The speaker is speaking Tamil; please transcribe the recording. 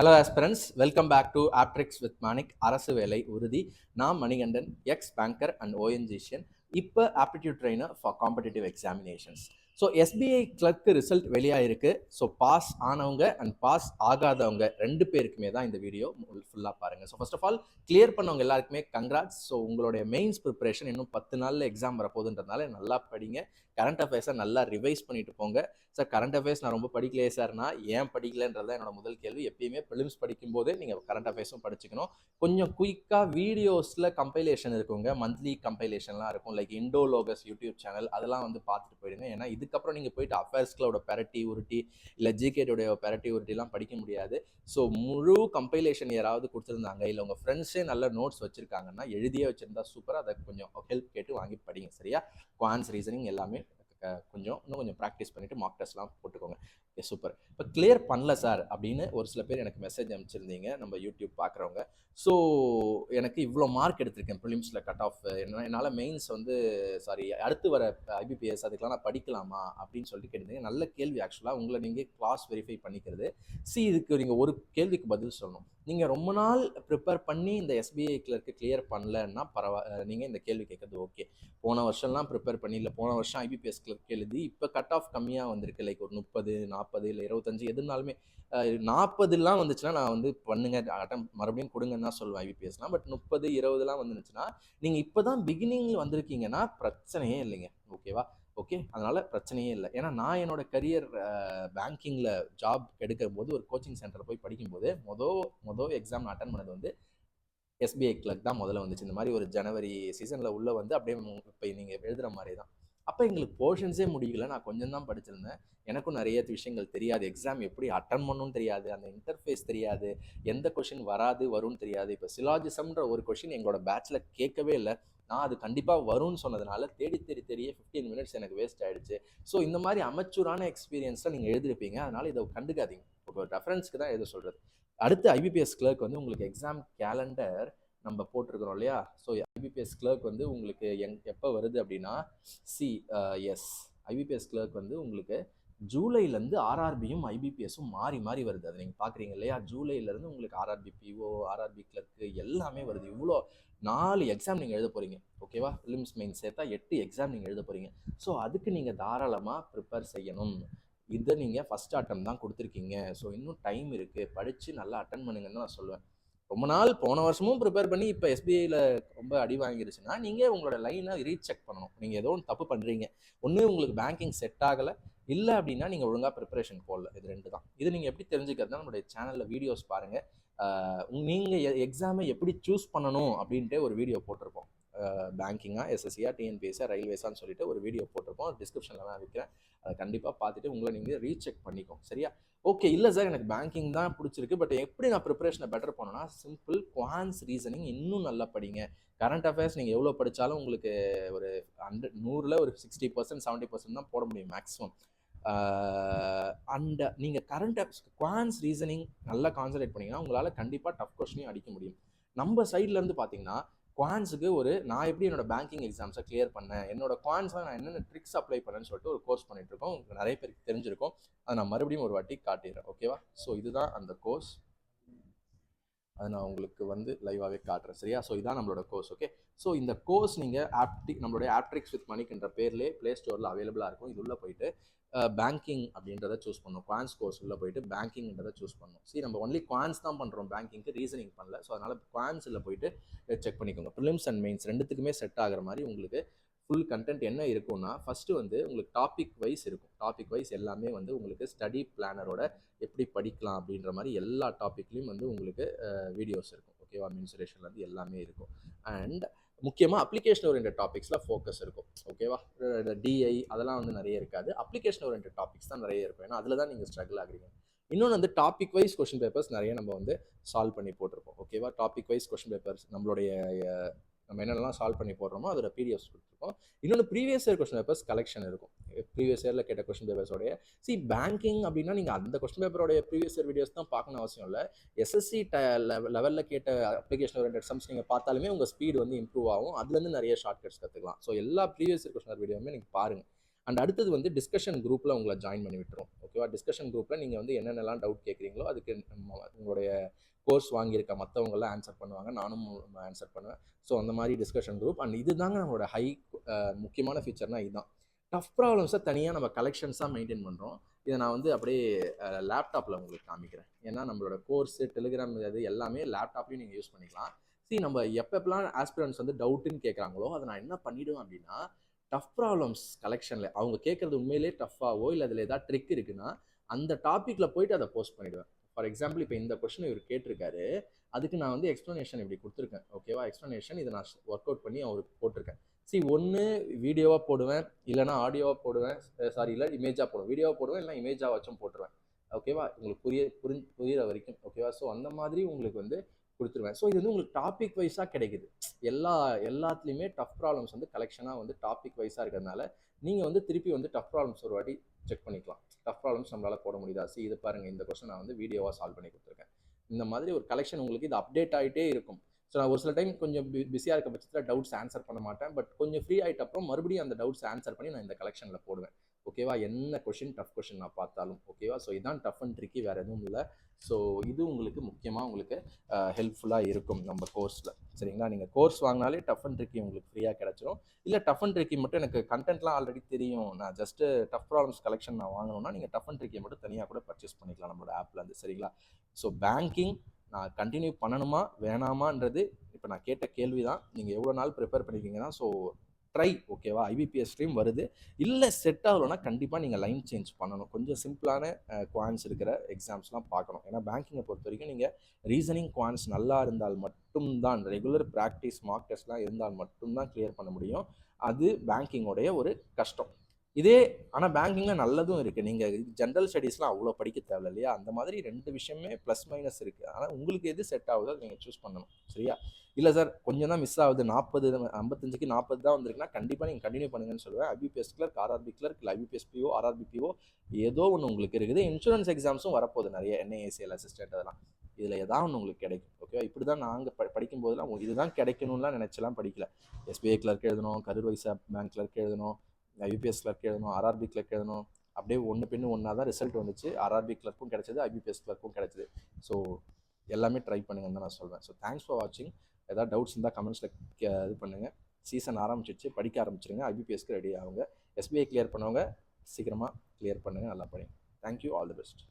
Hello aspirants, welcome back to Aptrix with Manik. அரசு வேலை உறுதி. நான் மணிகண்டன், எக்ஸ் பேங்கர் அண்ட் ஓஎன்ஜிஷியன். இப்போ aptitude trainer for competitive examinations. So SBI clerk result வெளியாயிருக்கு. ஸோ பாஸ் ஆனவங்க அண்ட் பாஸ் ஆகாதவங்க ரெண்டு பேருக்குமே தான் இந்த வீடியோ ஃபுல்லாக பாருங்கள். So first of all clear பண்ணவங்க எல்லாருக்குமே கங்க்ராட்ஸ். ஸோ உங்களுடைய மெயின்ஸ் ப்ரிப்பரேஷன் இன்னும் 10 நாளில் எக்ஸாம் வரப்போகுதுன்றதுனால நல்லா படிங்க. கரண்ட் அஃபேர்ஸை நல்லா ரிவைஸ் பண்ணிட்டு போங்க. சார் கரண்ட் அஃபேர்ஸ் நான் ரொம்ப படிக்கலையே சார்னா ஏன் படிக்கலன்றதான் என்னோட முதல் கேள்வி. எப்பயுமே ப்ரிலிம்ஸ் படிக்கும்போதே நீங்கள் கரண்ட் அஃபேர்ஸும் படிச்சுக்கணும். கொஞ்சம் குயிக்காக வீடியோஸில் கம்பைலேஷன் இருக்குங்க, மந்த்லி கம்பைலேஷன்லாம் இருக்கும். லைக் இண்டோலோகஸ் யூடியூப் சேனல் அதெல்லாம் வந்து பார்த்துட்டு போயிடுங்க. ஏன்னா இதுக்கப்புறம் நீங்கள் போயிட்டு அஃபேர்ஸ்களோட பெரட்டி உருட்டி இல்லை ஜிகேடைய பெரட்டி உருட்டிலாம் படிக்க முடியாது. ஸோ முழு கம்பைலேஷன் யாராவது கொடுத்துருந்தாங்க இல்லை உங்கள் ஃப்ரெண்ட்ஸே நல்ல நோட்ஸ் வச்சுருக்காங்கன்னா எழுதியே வச்சுருந்தா சூப்பராக அதை கொஞ்சம் ஹெல்ப் கேட்டு வாங்கி படிங்க. சரியா? குவான்ஸ் ரீசனிங் எல்லாமே இன்னும் கொஞ்சம் ப்ராக்டிஸ் பண்ணிவிட்டு மார்க் டெஸ்ட்லாம் போட்டுக்கோங்க. Okay, super. இப்போ கிளியர் பண்ணல சார் அப்படின்னு ஒரு சில பேர் எனக்கு மெசேஜ் அனுப்பிச்சிருந்தீங்க, நம்ம யூடியூப் பார்க்குறவங்க. ஸோ எனக்கு இவ்வளோ மார்க் எடுத்திருக்கேன் ப்ரிலிம்ஸில், கட் ஆஃப் என்னால் மெயின்ஸ் வந்து அடுத்து வர ஐபிபிஎஸ் அதுக்கெலாம் நான் படிக்கலாமா அப்படின்னு சொல்லிட்டு கேட்டிருந்தீங்க. நல்ல கேள்வி. ஆக்சுவலாக உங்களை நீங்கள் கிளாஸ் வெரிஃபை பண்ணிக்கிறது. இதுக்கு நீங்கள் ஒரு கேள்விக்கு பதில் சொல்லணும். நீங்கள் ரொம்ப நாள் ப்ரிப்பேர் பண்ணி இந்த எஸ்பிஐ கிளர்க்கு கிளியர் பண்ணலன்னா நீங்கள் இந்த கேள்வி கேட்குறது ஓகே. போன வருஷம்லாம் ப்ரிப்பேர் பண்ணி இல்லை போன வருஷம் ஐபிபிஎஸ் கிளர்க் எழுதி இப்போ கட் ஆஃப் கம்மியாக வந்திருக்கு. லைக் ஒரு 30, 40 இல்லை 25 எதுனாலுமே 40 வந்துச்சுன்னா நான் வந்து பண்ணுங்க, மறுபடியும் கொடுங்கன்னு தான் சொல்லுவேன் ஐபிபிஎஸ்லாம். பட் 30, 20 வந்துச்சுன்னா நீங்கள் இப்போ தான் பிகினிங்கில் வந்திருக்கீங்கன்னா பிரச்சனையே இல்லைங்க. ஓகேவா? ஓகே, அதனால பிரச்சனையே இல்லை. ஏன்னா நான் என்னோட கரியர் பேங்கிங்கில் ஜாப் எடுக்கும் போது ஒரு கோச்சிங் சென்டரில் போய் படிக்கும்போது மொதல் எக்ஸாம் நான் அட்டன் பண்ணது வந்து எஸ்பிஐ கிளர்க் தான் முதல்ல வந்துச்சு. இந்த மாதிரி ஒரு ஜனவரி சீசனில் உள்ளே வந்து அப்படியே இப்போ நீங்கள் எழுதுகிற மாதிரி தான். அப்போ எங்களுக்கு போர்ஷன்ஸே முடியல. நான் கொஞ்சம் தான் படிச்சிருந்தேன். எனக்கும் நிறைய விஷயங்கள் தெரியாது. எக்ஸாம் எப்படி அட்டன் பண்ணணும்னு தெரியாது, அந்த இன்டர்ஃபேஸ் தெரியாது, எந்த கொஷின் வரும்னு தெரியாது. இப்போ சிலாஜிசம்ன்ற ஒரு கொஷின் எங்களோட பேட்சில் கேட்கவே இல்லை. நான் அது கண்டிப்பாக வரும்னு சொன்னதுனால தேடி 15 மினிட்ஸ் எனக்கு வேஸ்ட் ஆகிடுச்சு. ஸோ இந்த மாதிரி அமெச்சூரான எக்ஸ்பீரியன்ஸாக நீங்கள் எழுதிருப்பீங்க. அதனால் இதை கண்டுக்காதீங்க. ஒரு ரெஃபரன்ஸ்க்கு தான் எது சொல்கிறது. அடுத்து ஐபிபிஎஸ் கிளர்க் வந்து உங்களுக்கு எக்ஸாம் கேலண்டர் நம்ம போட்டிருக்கிறோம் இல்லையா? ஸோ ஐபிபிஎஸ் கிளர்க் வந்து உங்களுக்கு எப்போ வருது அப்படின்னா ஐபிபிஎஸ் கிளர்க் வந்து உங்களுக்கு ஜூலைலேருந்து ஆர்ஆர்பியும் ஐபிபிஎஸும் மாறி மாறி வருது. அது நீங்கள் பார்க்குறீங்க இல்லையா? ஜூலைலேருந்து உங்களுக்கு ஆர்ஆர்பி பிஓ, ஆர்ஆர்பி கிளர்க்கு எல்லாமே வருது. இவ்வளோ 4 எக்ஸாம் நீங்கள் எழுத போகிறீங்க. ஓகேவா? ப்ரிலிம்ஸ் மெயின் சேர்த்தா 8 எக்ஸாம் நீங்கள் எழுத போகிறீங்க. ஸோ அதுக்கு நீங்கள் தாராளமாக ப்ரிப்பேர் செய்யணும். இதை நீங்கள் ஃபஸ்ட் அட்டம் தான் கொடுத்துருக்கீங்க. ஸோ இன்னும் டைம் இருக்குது, படித்து நல்லா அட்டன் பண்ணுங்கன்னு தான் நான் சொல்லுவேன். ரொம்ப நாள் போன வருஷமும் ப்ரிப்பேர் பண்ணி இப்போ எஸ்பிஐயில் ரொம்ப அடி வாங்கிருச்சுன்னா நீங்கள் உங்களோட லைனை ரீசெக் பண்ணணும். நீங்கள் ஏதோ ஒன்று தப்பு பண்ணுறீங்க. ஒன்று உங்களுக்கு பேங்கிங் செட் ஆகலை, இல்லை அப்படின்னா நீங்கள் ஒழுங்காக ப்ரிப்பரேஷன் போடல. இது ரெண்டு தான். இது நீங்கள் எப்படி தெரிஞ்சுக்கிறதுனா நம்மளுடைய சேனலில் வீடியோஸ் பாருங்கள். நீங்கள் எக்ஸாமை எப்படி சூஸ் பண்ணணும் அப்படின்ட்டு ஒரு வீடியோ போட்டிருப்போம். பேங்கிங்கா, எஸ்எஸ்சியா, டிஎன்பிஎஸ்சியா, ரயில்வேஸான்னு சொல்லிட்டு ஒரு வீடியோ போட்டிருப்போம். டிஸ்கிரிப்ஷனில் தான் வைக்கிறேன். அதை கண்டிப்பாக பார்த்துட்டு உங்களை நீங்கள் ரீசெக் பண்ணிக்கோங்க. சரியா? ஓகே, இல்லை சார் எனக்கு பேங்கிங் தான் பிடிச்சிருக்கு, பட் எப்படி நான் ப்ரிப்பரேஷனை பெட்டர் பண்ணணும்னா சிம்பிள் குவான்ஸ் ரீசனிங் இன்னும் நல்லா படிங்க. கரண்ட் அஃபேர்ஸ் நீங்கள் எவ்வளோ படித்தாலும் உங்களுக்கு ஒரு 100ல் ஒரு 60%, 70% தான் போட முடியும் மேக்ஸிமம். அண்ட் நீங்கள் குவான்ஸ் ரீசனிங் நல்லா கான்சன்ட்ரேட் பண்ணிங்கன்னா உங்களால் கண்டிப்பாக டஃப் கொஸ்டினையும் அடிக்க முடியும். நம்ம சைட்லேருந்து பார்த்தீங்கன்னா குவான்ஸுக்கு நான் எப்படி என்னோட பேங்கிங் எக்ஸாம்ஸை கிளியர் பண்ணேன், என்னோட குவான்ஸில் நான் என்னென்ன ட்ரிக்ஸ் அப்ளை பண்ணேன்னு சொல்லிட்டு ஒரு கோர்ஸ் பண்ணிட்டு இருக்கோம். உங்களுக்கு நிறைய பேருக்கு தெரிஞ்சிருக்கும். அதை நான் மறுபடியும் ஒரு வாட்டி காட்டிடுறேன். ஓகேவா? ஸோ இதுதான் அந்த கோர்ஸ். அதை நான் உங்களுக்கு வந்து லைவாகவே காட்டுறேன். சரியா? ஸோ இதான் நம்மளோட கோர்ஸ். ஓகே, ஸோ இந்த கோர்ஸ் நீங்கள் நம்மளுடைய ஆப்ட்ரிக்ஸ் வித் மணிக் என்ற பேர்லேயே ப்ளே ஸ்டோரில் அவைலபிளாக இருக்கும். இது உள்ளே போயிட்டு பேங்கிங் அப்படின்றத சூஸ் பண்ணணும். குவான்ஸ் கோர்ஸ் உள்ளே போயிட்டு பேங்கிங்ன்றதை சூஸ் பண்ணணும். நம்ம ஒன்லி குவான்ஸ் தான் பண்ணுறோம், பேங்கிங்க்கு ரீசனிங் பண்ணல. ஸோ அதனால் குவான்ஸில் போயிட்டு செக் பண்ணிக்கோங்க. ப்ரிலிம்ஸ் அண்ட் மெயின்ஸ் ரெண்டுத்துக்குமே செட் ஆகிற மாதிரி உங்களுக்கு ஃபுல் கண்டென்ட் என்ன இருக்கும்னா, ஃபஸ்ட்டு வந்து உங்களுக்கு டாபிக் வைஸ் இருக்கும். டாபிக் வைஸ் எல்லாமே வந்து உங்களுக்கு ஸ்டடி பிளானரோட எப்படி படிக்கலாம் அப்படின்ற மாதிரி எல்லா டாப்பிக்லேயும் வந்து உங்களுக்கு வீடியோஸ் இருக்கும். ஓகேவா? மென்சுரேஷன்லேருந்து எல்லாமே இருக்கும். அண்ட் முக்கியமாக அப்ளிகேஷன் ஓரியன்ட் டாபிக்ஸில் ஃபோக்கஸ் இருக்கும். ஓகேவா? டிஐ அதெல்லாம் வந்து நிறைய இருக்காது. அப்ளிகேஷன் ஓரியன்ட் டாபிக்ஸ் தான் நிறைய இருக்கும். ஏன்னா அதில் தான் நீங்கள் ஸ்ட்ரகிள் ஆகுறீங்க. இன்னொன்று வந்து டாபிக் வைஸ் கொஸ்டின் பேப்பர்ஸ் நிறைய நம்ம வந்து சால்வ் பண்ணி போட்டிருப்போம். ஓகேவா? டாபிக் வைஸ் கொஸ்டின் பேப்பர்ஸ் நம்ம என்னென்னலாம் சால்வ் பண்ணி போடுறோமோ அதோட பிடிஎஃப்ஸ் கொடுத்துருக்கோம். இன்னொன்று previous year question papers collection இருக்கும். ப்ரீவியஸ் இயரில் கேட்ட கொஸ்டின் பேப்பர்ஸோடைய பேங்கிங் அப்படின்னா நீங்கள் அந்த கொஸ்டின் பேப்பரோடைய ப்ரீவியஸ் இயர் வீடியோஸ் தான் பார்க்கணும் அவசியம் இல்லை. எஸ்எஸ்சி லெவலில் கேட்ட அப்ளிகேஷன் ஓரியன்ட் சம்ஸ் நீங்கள் பார்த்தாலுமே உங்கள் ஸ்பீடு வந்து இம்ப்ரூவ் ஆகும். அதுலேருந்து நிறைய ஷார்ட்கட்ஸ் கற்றுக்கலாம். ஸோ எல்லா ப்ரீவியஸ் இயர் கொஸ்டின் வீடியோவுமே நீங்கள் பாருங்கள். அண்ட் அடுத்தது வந்து டிஸ்கஷன் குரூப்பில் உங்களை ஜாயின் பண்ணி விட்டுரும். ஓகேவா? டிஸ்கஷன் குரூப்பில் நீங்கள் வந்து என்னென்னலாம் டவுட் கேட்குறீங்களோ அதுக்கு உங்களுடைய கோர்ஸ் வாங்கியிருக்க மற்றவங்களாம் ஆன்சர் பண்ணுவாங்க, நானும் ஆன்சர் பண்ணுவேன். ஸோ அந்த மாதிரி டிஸ்கஷன் குரூப். அண்ட் இதுதாங்க நம்மளோட முக்கியமான ஃபீச்சர்னால் இதுதான். டஃப் ப்ராப்ளம்ஸை தனியாக நம்ம கலெக்ஷன்ஸாக மெயின்டைன் பண்ணுறோம். இதை நான் வந்து அப்படியே லேப்டாப்பில் உங்களுக்கு காமிக்கிறேன். ஏன்னா நம்மளோட கோர்ஸு டெலிகிராம் இது எல்லாமே லேப்டாப்லேயும் நீங்கள் யூஸ் பண்ணிக்கலாம். நம்ம எப்பப்பெல்லாம் ஆஸ்பிரன்ஸ் வந்து டவுட்டுன்னு கேட்குறாங்களோ அதை நான் என்ன பண்ணிவிடுவேன் அப்படின்னா, டஃப் ப்ராப்ளம்ஸ் கலெக்ஷனில் அவங்க கேட்குறது உண்மையிலே டஃப்பாவோ இல்லை அதில் ஏதாவது ட்ரிக் இருக்குன்னா அந்த டாப்பிக்கில் போயிட்டு அதை போஸ்ட் பண்ணிவிடுவேன். ஃபார் எக்ஸாம்பிள் இப்போ இந்த கொஸ்டின் இவர் கேட்டிருக்காரு, அதுக்கு நான் வந்து எக்ஸ்ப்ளனேஷன் இப்படி கொடுத்துருக்கேன். ஓகேவா? எக்ஸ்ப்ளனேஷன் இதை நான் ஒர்க் அவுட் பண்ணி அவருக்கு போட்டிருக்கேன். ஒன்று வீடியோவாக போடுவேன், இல்லைனா ஆடியோவாக போடுவேன், இல்லை இமேஜாக போடுவேன். வீடியோவாக போடுவேன், இல்லை இமேஜாக வச்சும் போட்டுருவேன். ஓகேவா? உங்களுக்கு புரியுற வரைக்கும். ஓகேவா? ஸோ அந்த மாதிரி உங்களுக்கு வந்து கொடுத்துருவேன். ஸோ இது வந்து உங்களுக்கு டாபிக் வைஸாக கிடைக்குது. எல்லாத்துலேயுமே டஃப் ப்ராப்ளம்ஸ் வந்து கலெக்ஷனாக வந்து டாபிக் வைஸாக இருக்கிறதுனால நீங்கள் வந்து திருப்பி வந்து டஃப் ப்ராப்ளம்ஸ் ஒரு வாட்டி செக் பண்ணிக்கலாம். டஃப் ப்ராப்ளம்ஸ் நம்மளால் போட முடியுதா? இது பாருங்கள், இந்த கொஸ்டின் நான் வந்து வீடியோவாக சால்வ் பண்ணி கொடுத்துருக்கேன். இந்த மாதிரி ஒரு கலெக்ஷன் உங்களுக்கு இது அப்டேட் ஆகிட்டே இருக்கும். ஸோ நான் ஒரு சில டைம் கொஞ்சம் பிஸியாக இருக்க பட்சத்தில் டவுட்ஸ் ஆன்சர் பண்ண மாட்டேன். பட் கொஞ்சம் ஃப்ரீ ஆகிட்ட அப்புறம் மறுபடியும் அந்த டவுட்ஸ் ஆன்சர் பண்ணி நான் இந்த கலெக்ஷனில் போடுவேன். ஓகேவா? என்ன கொஷின் டஃப் கொஷின் நான் பார்த்தாலும். ஓகேவா? ஸோ இதான் டஃப் அண்ட் ட்ரிக்கி, வேறு எதுவும் இல்லை. ஸோ இது உங்களுக்கு முக்கியமாக உங்களுக்கு ஹெல்ப்ஃபுல்லாக இருக்கும் நம்ம கோர்ஸில். சரிங்களா? நீங்கள் கோர்ஸ் வாங்கினாலே டஃப் அண்ட் ட்ரிக்கி உங்களுக்கு ஃப்ரீயாக கிடச்சிரும். இல்லை டஃப் அண்ட் ட்ரிக்கி மட்டும் எனக்கு கண்டென்ட்லாம் ஆல்ரெடி தெரியும், நான் ஜஸ்ட்டு டஃப் ப்ராப்ளம்ஸ் கலெக்ஷன் நான் வாங்கணும்னா நீங்கள் டஃப் அண்ட் ட்ரிக்கி மட்டும் தனியாக கூட பர்ச்சேஸ் பண்ணிக்கலாம் நம்மளோட ஆப்லேருந்து. சரிங்களா? ஸோ பேங்கிங் நான் கண்டினியூ பண்ணணுமா வேணாமான்றது இப்போ நான் கேட்ட கேள்வி தான். நீங்கள் எவ்வளோ நாள் ப்ரிப்பேர் பண்ணியிருக்கீங்கன்னா, ஸோ ட்ரை. ஓகேவா? ஐபிபிஎஸ் ஸ்ட்ரீம் வருது. இல்லை செட் ஆகலைன்னா கண்டிப்பாக நீங்கள் லைன் சேஞ்ச் பண்ணணும். கொஞ்சம் சிம்பிளான குவான்ஸ் இருக்கிற எக்ஸாம்ஸ்லாம் பார்க்கணும். ஏன்னா பேங்கிங்கை பொறுத்த வரைக்கும் நீங்கள் ரீசனிங் குவான்ஸ் நல்லா இருந்தால் மட்டும்தான், ரெகுலர் ப்ராக்டிஸ் மார்க் டெஸ்ட்லாம் இருந்தால் மட்டும்தான் கிளியர் பண்ண முடியும். அது பேங்கிங்கோடைய ஒரு கஷ்டம். இதே ஆனால் பேங்கிங்கில் நல்லதும் இருக்குது. நீங்கள் ஜென்ரல் ஸ்டடீஸ்லாம் அவ்வளோ படிக்க தேவையில்ல இல்லையா? அந்த மாதிரி 2 விஷயமே ப்ளஸ் மைனஸ் இருக்குது. ஆனால் உங்களுக்கு எது செட் ஆகுதோ அதை நீங்கள் சூஸ் பண்ணணும். சரியா? இல்லை சார் கொஞ்சம் தான் மிஸ் ஆகுது, 40 55க்கு 40 தான் வந்திருக்குன்னா கண்டிப்பாக நீங்கள் கண்டினியூ பண்ணுங்கன்னு சொல்லுவேன். ஐபிபிஎஸ் கிளர்க், ஆர்ஆர்பி கிளர்க், இல்லை ஐபிபிஎஸ் பிஓ, ஆர்ஆர்பி பிஓ ஏதோ ஒன்று உங்களுக்கு இருக்குது. இன்சூரன்ஸ் எக்ஸாம்ஸும் வரப்போகுது நிறைய, என்ஐஏசிஎல் அசிஸ்டன்ட் அதெல்லாம். இதில் ஏதாவது ஒன்று உங்களுக்கு கிடைக்கும். ஓகேவா? இப்படி தான் நாங்கள் படிக்கும் போதெல்லாம் இதுதான் கிடைக்கணும்லாம் நினச்சலாம் படிக்கல. எஸ்பிஐ கிளர்க் எழுதணும், கரூர் வைசா பேங்க் கிளர்க் எழுதணும், ஐபிபிஎஸ் கிளர்க் எழுதணும், ஆர்ஆர்பி கிளர்க் எழுதணும். அப்படியே ஒன்று பின்னு ஒன்றா தான் ரிசல்ட் வந்துச்சு. ஆர்ஆர்பி கிளர்க்கும் கிடச்சிது, ஐபிபிஎஸ் கிளர்க்கும் கிடச்சிது. ஸோ எல்லாமே ட்ரை பண்ணுங்கன்னு தான் நான் சொல்வேன். ஸோ தேங்க்ஸ் ஃபார் வாட்சிங். ஏதாவது டவுட்ஸ் இருந்தால் கமெண்ட்ஸில் இது பண்ணுங்கள். சீசன் ஆரம்பிச்சிச்சு, படிக்க ஆரம்பிச்சிருங்க. ஐபிபிஎஸ்க்கு ரெடி ஆகுங்க. எஸ்பிஐ கிளியர் பண்ணவங்க சீக்கிரமாக கிளியர் பண்ணுங்கள், நல்லா படிங்க. Thank you, all the best.